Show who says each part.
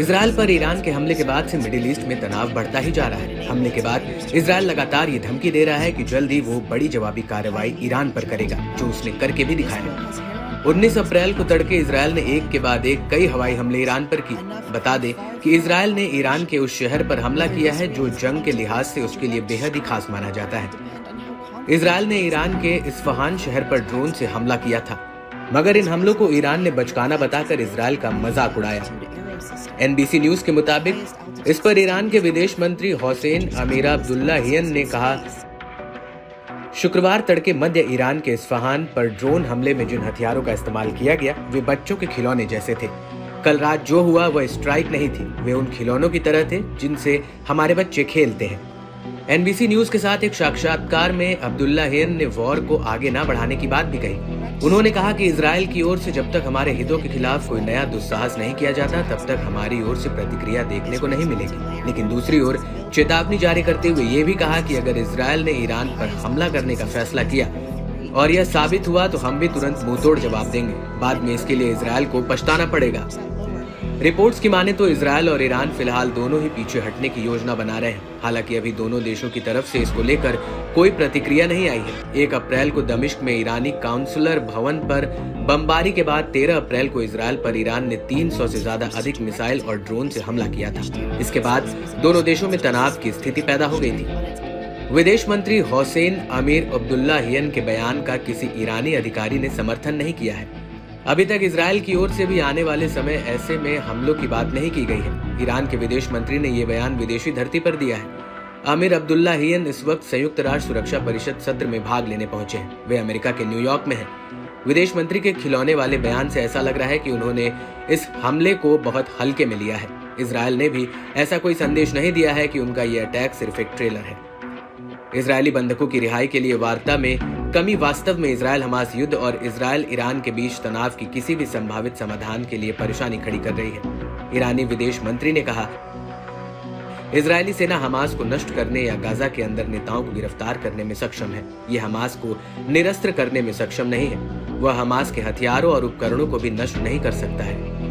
Speaker 1: Israel पर Iran के हमले के बाद से मिडिल ईस्ट में तनाव बढ़ता ही जा रहा है। हमले के बाद इजरायल लगातार ये धमकी दे रहा है कि जल्द ही वो बड़ी जवाबी कार्रवाई ईरान पर करेगा, जो उसने करके भी दिखाया। 19 अप्रैल को तड़के इजरायल ने एक के बाद एक कई हवाई हमले ईरान पर की। बता दें कि इजरायल ने ईरान के उस शहर पर हमला किया है जो जंग के लिहाज से उसके लिए बेहद ही खास माना जाता है। इजरायल ने ईरान के इस्फहान शहर पर ड्रोन से हमला किया था, मगर इन हमलों को ईरान ने बचकाना बताकर इजरायल का मजाक उड़ाया। NBC न्यूज के मुताबिक इस पर ईरान के विदेश मंत्री हुसैन अमीर अब्दुल्लाहियन ने कहा, शुक्रवार तड़के मध्य ईरान के इस्फहान पर ड्रोन हमले में जिन हथियारों का इस्तेमाल किया गया वे बच्चों के खिलौने जैसे थे। कल रात जो हुआ वह स्ट्राइक नहीं थी, वे उन खिलौनों की तरह थे जिनसे हमारे बच्चे खेलते हैं। NBC न्यूज के साथ एक साक्षात्कार में अब्दुल्लाहियन ने वॉर को आगे न बढ़ाने की बात भी कही। उन्होंने कहा कि इजरायल की ओर से जब तक हमारे हितों के खिलाफ कोई नया दुस्साहस नहीं किया जाता तब तक हमारी ओर से प्रतिक्रिया देखने को नहीं मिलेगी। लेकिन दूसरी ओर चेतावनी जारी करते हुए ये भी कहा कि अगर इजरायल ने ईरान पर हमला करने का फैसला किया और यह साबित हुआ तो हम भी तुरंत मुंहतोड़ जवाब देंगे। बाद में इसके लिए इजरायल को पछताना पड़ेगा। रिपोर्ट्स की माने तो इजरायल और ईरान फिलहाल दोनों ही पीछे हटने की योजना बना रहे हैं। हालांकि अभी दोनों देशों की तरफ से इसको लेकर कोई प्रतिक्रिया नहीं आई है। 1 अप्रैल को दमिश्क में ईरानी काउंसलर भवन पर बमबारी के बाद 13 अप्रैल को इजरायल पर ईरान ने 300 से ज्यादा अधिक मिसाइल और ड्रोन से हमला किया था। इसके बाद दोनों देशों में तनाव की स्थिति पैदा हो गई थी। विदेश मंत्री हुसैन अमीर अब्दुल्लाहियन के बयान का किसी ईरानी अधिकारी ने समर्थन नहीं किया है। अभी तक इजरायल की ओर से भी आने वाले समय ऐसे में हमलों की बात नहीं की गई है। ईरान के विदेश मंत्री ने ये बयान विदेशी धरती पर दिया है। अमीर अब्दुल्लाहियन इस वक्त संयुक्त राष्ट्र सुरक्षा परिषद सत्र में भाग लेने पहुंचे हैं। वे अमेरिका के न्यूयॉर्क में हैं। विदेश मंत्री के खिलौने वाले बयान से ऐसा लग रहा है कि उन्होंने इस हमले को बहुत हल्के में लिया है। इजरायल ने भी ऐसा कोई संदेश नहीं दिया है कि उनका ये अटैक सिर्फ एक ट्रेलर है। इजरायली बंधकों की रिहाई के लिए वार्ता में कमी वास्तव में इजरायल हमास युद्ध और इजरायल ईरान के बीच तनाव की किसी भी संभावित समाधान के लिए परेशानी खड़ी कर रही है। ईरानी विदेश मंत्री ने कहा, इजरायली सेना हमास को नष्ट करने या गाजा के अंदर नेताओं को गिरफ्तार करने में सक्षम है। ये हमास को निरस्त्र करने में सक्षम नहीं है। वह हमास के हथियारों और उपकरणों को भी नष्ट नहीं कर सकता है।